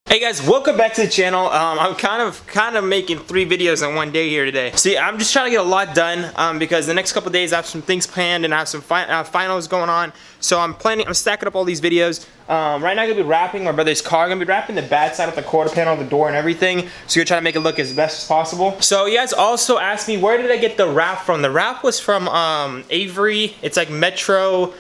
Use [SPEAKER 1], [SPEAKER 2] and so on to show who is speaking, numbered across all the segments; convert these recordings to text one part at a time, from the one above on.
[SPEAKER 1] Hey guys, welcome back to the channel. I'm kind of making 3 videos in one day here today. See, I'm just trying to get a lot done because the next couple days I have some things planned and I have some finals going on. So I'm stacking up all these videos. Right now I'm gonna be wrapping my brother's car. I'm gonna be wrapping the bad side of the quarter panel, the door and everything. So you're trying to make it look as best as possible. So you guys also asked me, where did I get the wrap from? The wrap was from Avery. It's like Metro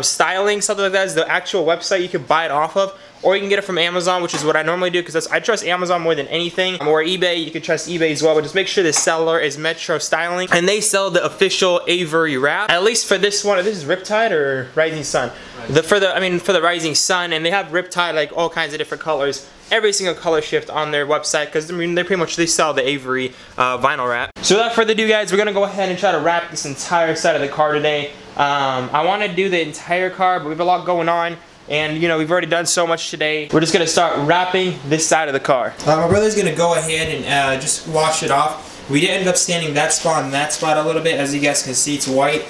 [SPEAKER 1] Styling, something like that is the actual website you can buy it off of. Or you can get it from Amazon, which is what I normally do because I trust Amazon more than anything. Or eBay, you can trust eBay as well, but just make sure the seller is Metro Styling. And they sell the official Avery wrap, at least for this one. This is Riptide or Rising Sun? For the Rising Sun, and they have Riptide like all kinds of different colors. Every single color shift on their website because they sell the Avery vinyl wrap. So without further ado guys, we're gonna go ahead and try to wrap this entire side of the car today. I want to do the entire car, but we have a lot going on. And you know, we've already done so much today. We're just gonna start wrapping this side of the car. My brother's gonna go ahead and just wash it off. We did end up sanding that spot and that spot a little bit. As you guys can see, it's white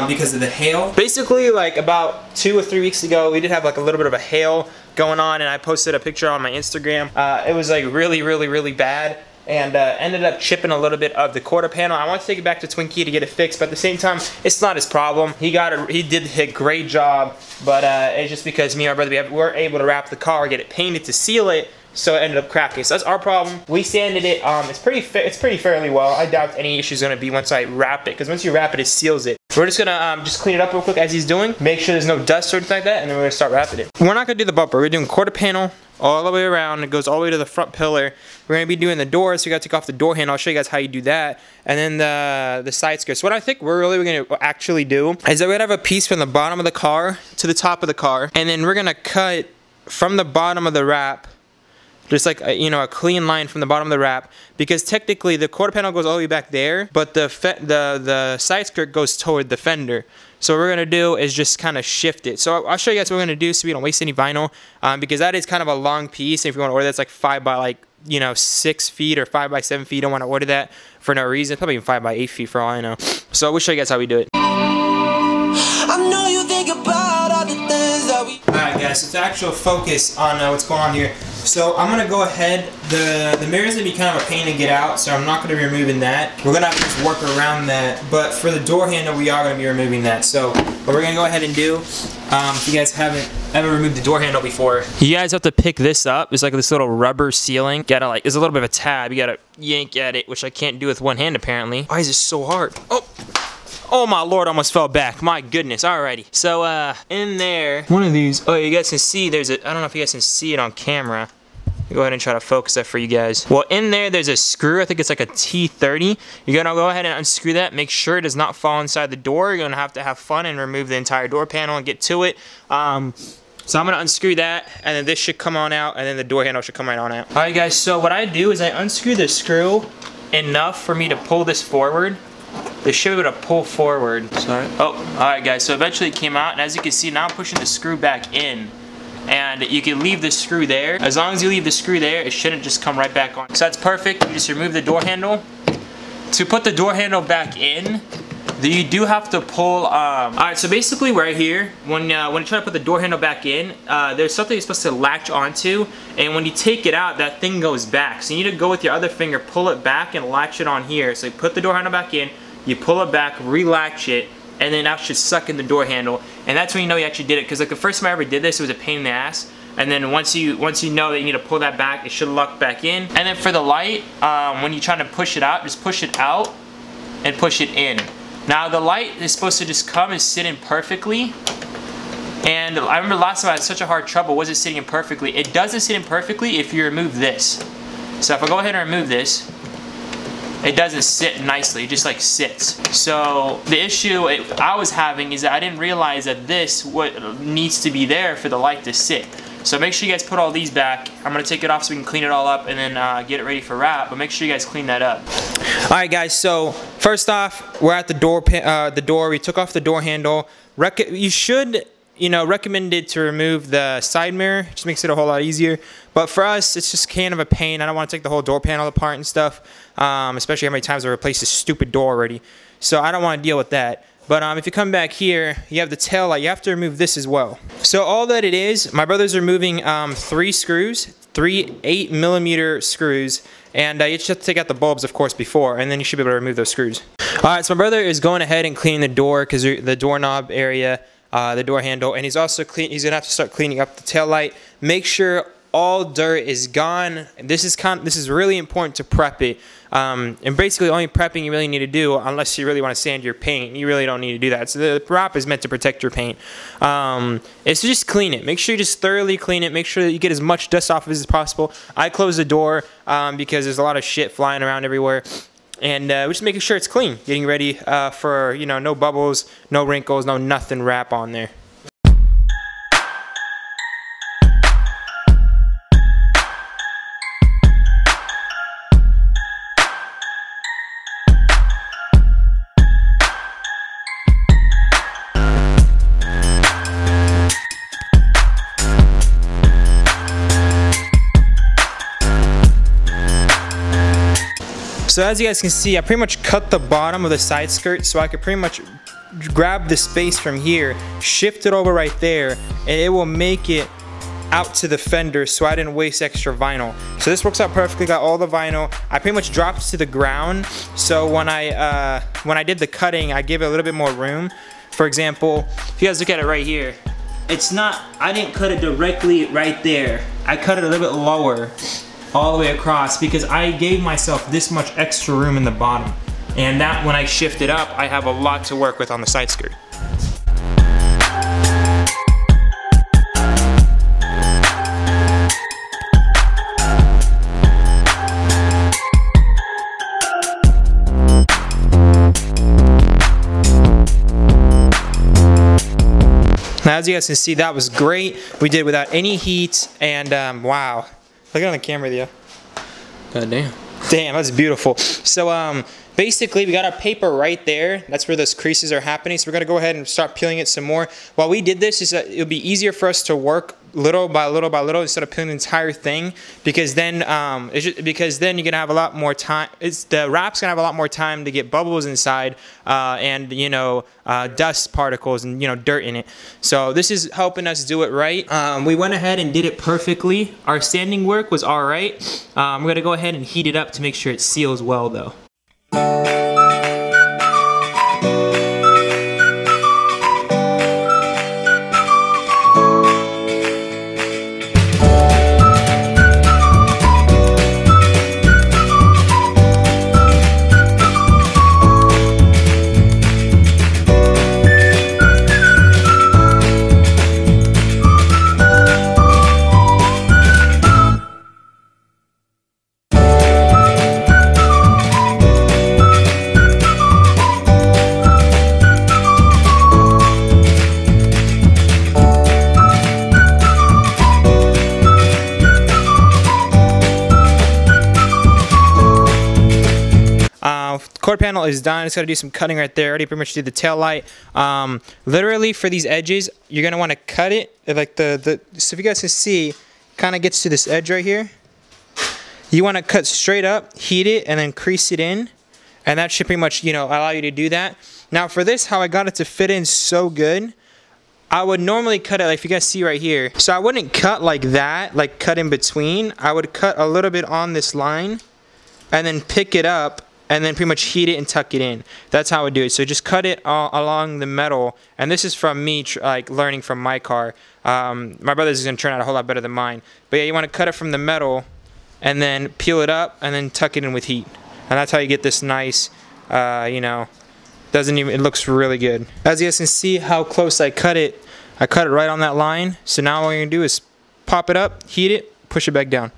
[SPEAKER 1] because of the hail. Basically, like about 2 or 3 weeks ago, we did have like a little bit of a hail going on, and I posted a picture on my Instagram. It was like really bad. And ended up chipping a little bit of the quarter panel. I want to take it back to Twinkie to get it fixed, but at the same time, it's not his problem. He did a great job, but it's just because me and my brother, we weren't able to wrap the car, get it painted to seal it, so it ended up cracking. So that's our problem. We sanded it. It's pretty fairly well. I doubt any issue's gonna be once I wrap it, because once you wrap it, it seals it. We're just gonna just clean it up real quick as he's doing, make sure there's no dust or anything like that, and then we're gonna start wrapping it. We're not gonna do the bumper. We're doing quarter panel all the way around. It goes all the way to the front pillar. We're gonna be doing the door, so you gotta take off the door handle. I'll show you guys how you do that, and then the side skirts. So what I think we're really gonna actually do is that we're gonna have a piece from the bottom of the car to the top of the car, and then we're gonna cut from the bottom of the wrap. Just like a clean line from the bottom of the wrap, because technically the quarter panel goes all the way back there, but the side skirt goes toward the fender. So what we're gonna do is just kind of shift it. So I'll show you guys what we're gonna do so we don't waste any vinyl, because that is kind of a long piece. If you want to order that's like 5 by 6 feet or 5 by 7 feet, you don't want to order that for no reason. Probably even 5 by 8 feet for all I know. So we'll show you guys how we do it. I know you think about all the things that we. Alright guys, so to actual focus on what's going on here. So I'm gonna go ahead. The mirror's gonna be kind of a pain to get out, so I'm not gonna be removing that. We're gonna have to just work around that. But for the door handle, we are gonna be removing that. So what we're gonna go ahead and do, if you guys haven't ever removed the door handle before, you guys have to pick this up. It's like this little rubber sealing. There's a little bit of a tab. You gotta yank at it, which I can't do with one hand apparently. Why is it so hard? Oh my lord, I almost fell back. My goodness, alrighty. So, in there, one of these, oh, you guys can see I don't know if you guys can see it on camera. Go ahead and try to focus that for you guys. Well, in there's a screw. I think it's like a T30. You're gonna go ahead and unscrew that. Make sure it does not fall inside the door. You're gonna have to have fun and remove the entire door panel and get to it. So I'm gonna unscrew that, and then this should come on out, and then the door handle should come right on out. Alright guys, so what I do is I unscrew the screw enough for me to pull this forward. This should be able to pull forward. Sorry. Oh, alright guys, so eventually it came out, and as you can see, now I'm pushing the screw back in. And you can leave the screw there. As long as you leave the screw there, it shouldn't just come right back on. So that's perfect. You just remove the door handle. To put the door handle back in, you do have to pull, alright, so basically right here, when you try to put the door handle back in, there's something you're supposed to latch onto, and when you take it out, that thing goes back. So you need to go with your other finger, pull it back, and latch it on here. So you put the door handle back in, you pull it back, relatch it, and then that should suck in the door handle, and that's when you know you actually did it. Because like the first time I ever did this, it was a pain in the ass, and then once you know that you need to pull that back, it should lock back in. And then for the light, when you're trying to push it out, just push it out and push it in. Now the light is supposed to just come and sit in perfectly. And I remember last time I had such a hard trouble, was it sitting in perfectly? It doesn't sit in perfectly if you remove this. So if I go ahead and remove this, it doesn't sit nicely, it just like sits. So the issue I was having is that I didn't realize that this needs to be there for the light to sit. So make sure you guys put all these back. I'm gonna take it off so we can clean it all up and then get it ready for wrap, but make sure you guys clean that up. Alright guys, so first off, we're at the door. We took off the door handle. You should recommended to remove the side mirror. It just makes it a whole lot easier. But for us, it's just kind of a pain. I don't want to take the whole door panel apart and stuff, especially how many times I replaced this stupid door already. So I don't want to deal with that. But if you come back here, you have the tail light. You have to remove this as well. So all that it is, my brother's removing 3 screws. 3 8mm screws, and you just have to take out the bulbs, of course, before, and then you should be able to remove those screws. Alright, so my brother is going ahead and cleaning the door, because the doorknob area, the door handle, and he's also he's gonna have to start cleaning up the tail light. Make sure all dirt is gone. This is really important to prep it. And basically only prepping you really need to do, unless you really want to sand your paint, you really don't need to do that. So the wrap is meant to protect your paint. It's to just clean it. Make sure you just thoroughly clean it. Make sure that you get as much dust off as possible. I close the door because there's a lot of shit flying around everywhere. And we're just making sure it's clean. Getting ready for, you know, no bubbles, no wrinkles, no nothing wrap on there. So as you guys can see, I pretty much cut the bottom of the side skirt so I could pretty much grab the space from here, shift it over right there, and it will make it out to the fender so I didn't waste extra vinyl. So this works out perfectly, got all the vinyl. I pretty much dropped to the ground, so when I did the cutting, I gave it a little bit more room. For example, if you guys look at it right here, it's not, I didn't cut it directly right there. I cut it a little bit lower, all the way across, because I gave myself this much extra room in the bottom, and that when I shift it up, I have a lot to work with on the side skirt. Now as you guys can see, that was great. We did without any heat, and wow. Look on the camera, Theo. God damn. Damn, that's beautiful. So basically, we got our paper right there. That's where those creases are happening. So we're gonna go ahead and start peeling it some more. While we did this, is that it'll be easier for us to work little by little by little instead of peeling the entire thing, because then you're gonna have a lot more time. The wrap's gonna have a lot more time to get bubbles inside and, you know, dust particles and, you know, dirt in it. So this is helping us do it right. We went ahead and did it perfectly. Our sanding work was all right. I'm gonna go ahead and heat it up to make sure it seals well though. Quarter panel is done. It's got to do some cutting right there. Already pretty much did the tail light. Literally for these edges, you're gonna want to cut it like so if you guys can see, kind of gets to this edge right here. You want to cut straight up, heat it, and then crease it in, and that should pretty much, you know, allow you to do that. Now for this, how I got it to fit in so good, I would normally cut it like if you guys see right here. So I wouldn't cut like that, like cut in between. I would cut a little bit on this line, and then pick it up, and then pretty much heat it and tuck it in. That's how I would do it. So just cut it along the metal, and this is from me like learning from my car. My brother's is gonna turn out a whole lot better than mine. But yeah, you want to cut it from the metal, and then peel it up, and then tuck it in with heat. And that's how you get this nice, you know, it looks really good. As you guys can see how close I cut it right on that line. So now what we're gonna do is pop it up, heat it, push it back down.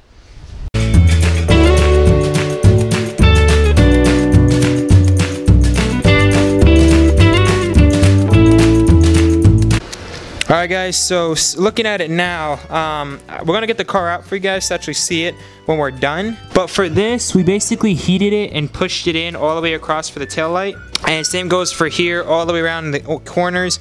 [SPEAKER 1] Alright guys, so looking at it now, we're going to get the car out for you guys to actually see it when we're done. But for this, we basically heated it and pushed it in all the way across for the tail light. And same goes for here, all the way around the corners.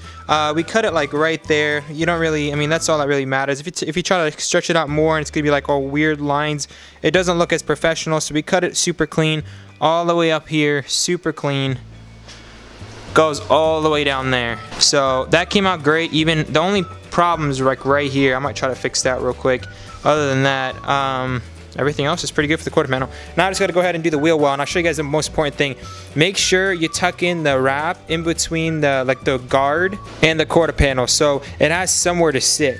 [SPEAKER 1] We cut it like right there. You don't really, I mean, that's all that really matters. If you try to stretch it out more, and it's going to be like all weird lines, it doesn't look as professional. So we cut it super clean, all the way up here, super clean. Goes all the way down there. So that came out great. Even the only problems like right here, I might try to fix that real quick. other than that, everything else is pretty good for the quarter panel. Now I just gotta go ahead and do the wheel well, and I'll show you guys the most important thing. Make sure you tuck in the wrap in between the guard and the quarter panel, so it has somewhere to sit.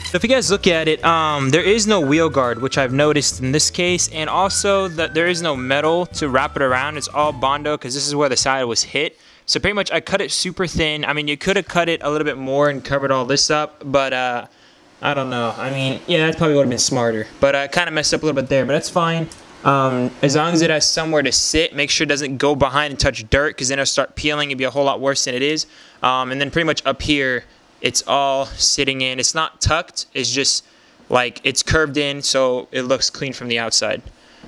[SPEAKER 1] So if you guys look at it, there is no wheel guard, which I've noticed in this case, and also that there is no metal to wrap it around. It's all Bondo, because this is where the side was hit. So pretty much I cut it super thin. I mean, you could have cut it a little bit more and covered all this up, but I don't know. I mean, yeah, that probably would have been smarter, but I kind of messed up a little bit there, but that's fine. As long as it has somewhere to sit, make sure it doesn't go behind and touch dirt, because then it'll start peeling and be a whole lot worse than it is. And then pretty much up here, it's all sitting in. It's not tucked. It's just like it's curved in, so it looks clean from the outside.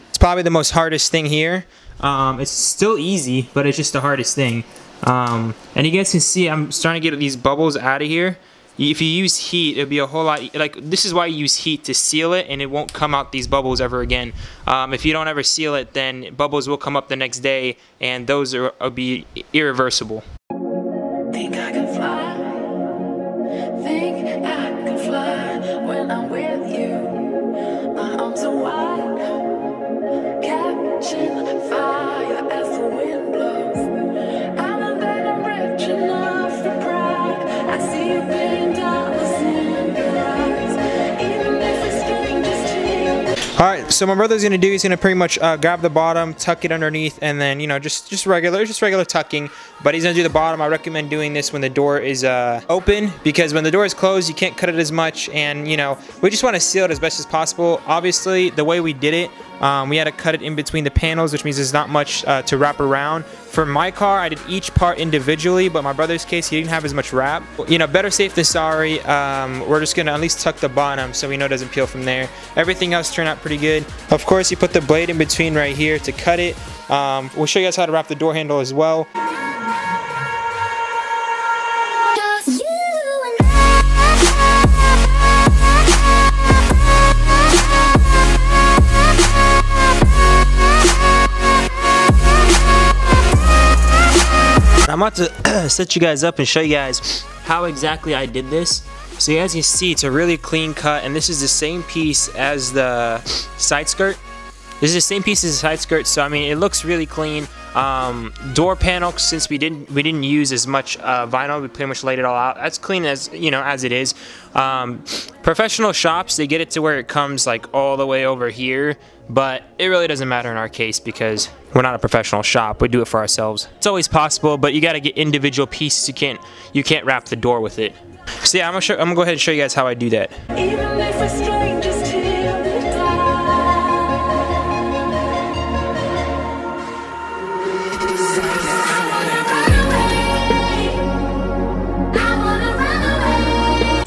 [SPEAKER 1] It's probably the most hardest thing here. It's still easy, but it's just the hardest thing. And you guys can see I'm starting to get these bubbles out of here. If you use heat, it'll be a whole lot, like this is why you use heat, to seal it, and it won't come out these bubbles ever again. If you don't ever seal it, then bubbles will come up the next day, and those will be irreversible.
[SPEAKER 2] Think I can fly. Think I can fly when I'm with you. My arms are wide, catching fire as the wind blows. I know that I'm rich enough for pride. I see you $1 billion in your eyes, even if it's strangers to you.
[SPEAKER 1] All right, so my brother's gonna do, he's gonna pretty much grab the bottom, tuck it underneath, and then, you know, just regular tucking. But he's gonna do the bottom. I recommend doing this when the door is open, because when the door is closed, you can't cut it as much, and you know, we just want to seal it as best as possible. Obviously, the way we did it, we had to cut it in between the panels, which means there's not much to wrap around. For my car, I did each part individually, but my brother's case, he didn't have as much wrap. You know, better safe than sorry. We're just gonna at least tuck the bottom so we know it doesn't peel from there. Everything else turned out pretty good. Of course, you put the blade in between right here to cut it. We'll show you guys how to wrap the door handle as well. I'm about to set you guys up and show you guys how exactly I did this. So as you see, it's a really clean cut, and this is the same piece as the side skirt. This is the same piece as the side skirt, so I mean, it looks really clean. Door panel, since we didn't use as much vinyl, we pretty much laid it all out. As clean as, you know, as it is. Professional shops, they get it to where it comes like all the way over here, but it really doesn't matter in our case because we're not a professional shop. We do it for ourselves. It's always possible, but you got to get individual pieces. You can't wrap the door with it. So yeah, I'm gonna go ahead and show you guys how I do that.
[SPEAKER 2] Even if we're strangers till the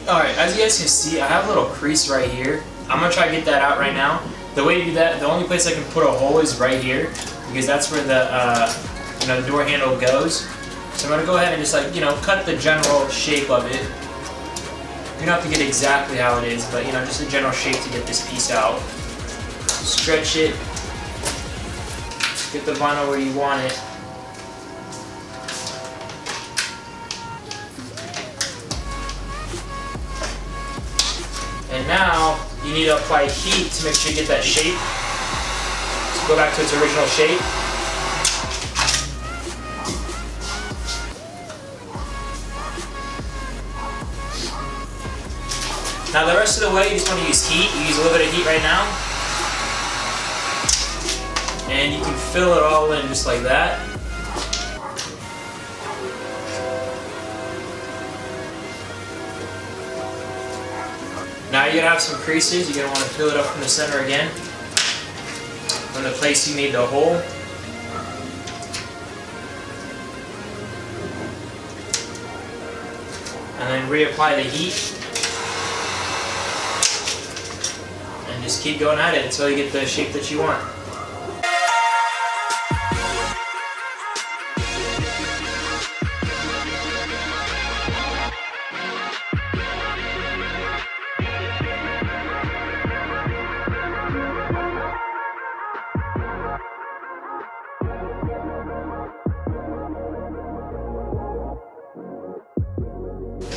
[SPEAKER 1] Alright, as you guys can see, I have a little crease right here. I'm gonna try to get that out right now. The way to do that, the only place I can put a hole is right here, because that's where the you know, the door handle goes. So I'm gonna go ahead and just, like, you know, cut the general shape of it. You don't have to get exactly how it is, but you know, just a general shape to get this piece out. Stretch it. Get the vinyl where you want it. And now you need to apply heat to make sure you get that shape. So go back to its original shape. Now the rest of the way, you just want to use heat. You use a little bit of heat right now. And you can fill it all in just like that. Now you're gonna have some creases. You're gonna want to fill it up from the center again. From the place you made the hole. And then reapply the heat. And just keep going at it until you get the shape that you want.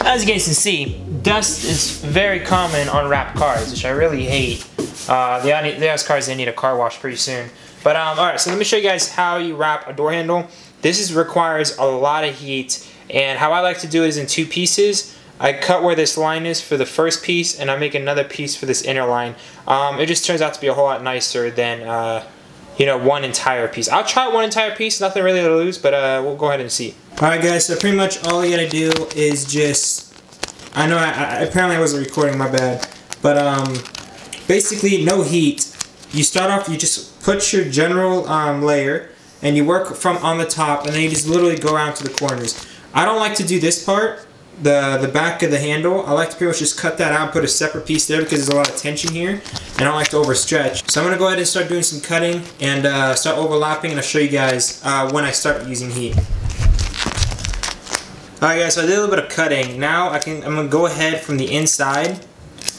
[SPEAKER 1] As you guys can see, dust is very common on wrapped cars, which I really hate. The cars, they need a car wash pretty soon. But alright, so let me show you guys how you wrap a door handle. This requires a lot of heat, and how I like to do it is in 2 pieces. I cut where this line is for the first piece, and I make another piece for this inner line. It just turns out to be a whole lot nicer than you know, one entire piece. I'll try one entire piece, nothing really to lose, but we'll go ahead and see. Alright guys, so pretty much all you gotta do is just, I know apparently I wasn't recording, my bad, but basically no heat. You start off, you just put your general layer, and you work from on the top, and then you just literally go around to the corners. I don't like to do this part, the back of the handle. I like to pretty much just cut that out and put a separate piece there because there's a lot of tension here, and I don't like to overstretch. So I'm going to go ahead and start doing some cutting and start overlapping, and I'll show you guys when I start using heat. Alright guys, so I did a little bit of cutting. Now I'm going to go ahead from the inside.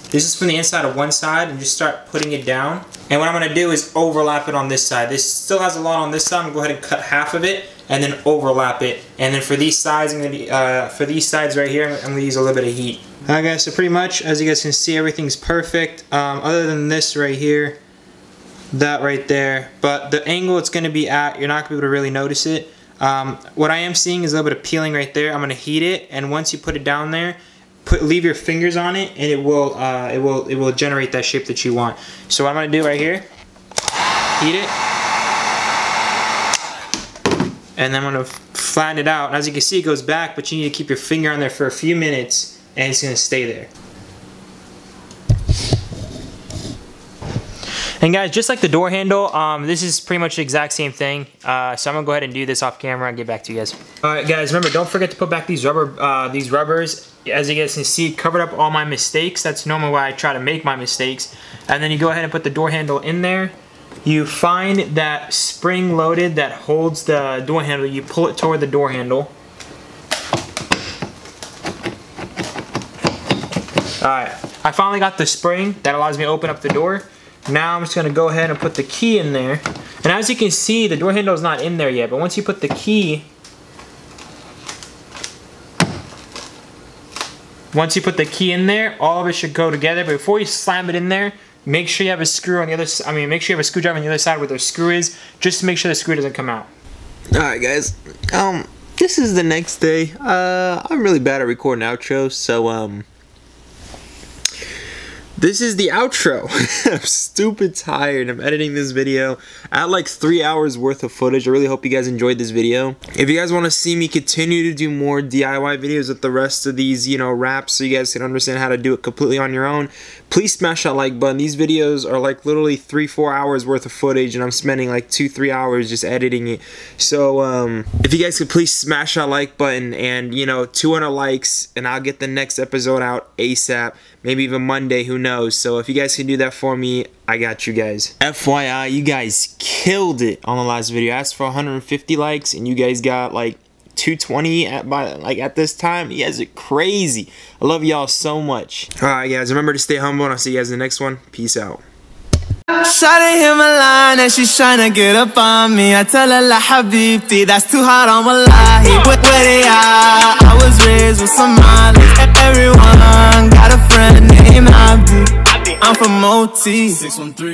[SPEAKER 1] This is from the inside of one side, and just start putting it down. And what I'm going to do is overlap it on this side. This still has a lot on this side. I'm going to go ahead and cut half of it and then overlap it. And then for these sides, for these sides right here, I'm going to use a little bit of heat. Alright guys, so pretty much, as you guys can see, everything's perfect. Other than this right here, that right there. But the angle it's going to be at, you're not going to be able to really notice it. What I am seeing is a little bit of peeling right there. I'm going to heat it, and once you put it down there, leave your fingers on it, and it will generate that shape that you want. So what I'm gonna do right here, heat it, and then I'm gonna flatten it out. And as you can see, it goes back, but you need to keep your finger on there for a few minutes, and it's gonna stay there. And guys, just like the door handle, this is pretty much the exact same thing. So I'm gonna go ahead and do this off camera and get back to you guys. All right, guys, remember, don't forget to put back these rubbers. As you guys can see, covered up all my mistakes. That's normally why I try to make my mistakes. And then you go ahead and put the door handle in there. You find that spring loaded that holds the door handle. You pull it toward the door handle. All right, I finally got the spring that allows me to open up the door. Now I'm just going to go ahead and put the key in there. And as you can see, the door handle is not in there yet, but once you put the key, in there, all of it should go together. But before you slam it in there, make sure you have a screw on the other side. Make sure you have a screwdriver on the other side where the screw is, just to make sure the screw doesn't come out.
[SPEAKER 3] Alright guys, this is the next day. I'm really bad at recording outros, so this is the outro. I'm stupid tired. I'm editing this video. I had like 3 hours worth of footage. I really hope you guys enjoyed this video. If you guys want to see me continue to do more DIY videos with the rest of these, you know, wraps, so you guys can understand how to do it completely on your own, please smash that like button. These videos are like literally 3-4 hours worth of footage, and I'm spending like 2-3 hours just editing it. So if you guys could please smash that like button, and you know, 200 likes, and I'll get the next episode out ASAP. Maybe even Monday, who knows. So if you guys can do that for me, I got you guys. FYI, you guys killed it on the last video. I asked for 150 likes, and you guys got like 220 at this time. You guys are crazy. I love y'all so much. Alright guys, remember to stay humble, and I'll see you guys in the next one. Peace out.
[SPEAKER 4] Shawty hit my line and she's tryna get up on me. I tell her la habibti, that's too hot on wallahi. Where they are, I was raised with Somalis. Everyone got a friend named Abdi. I'm from OT 613.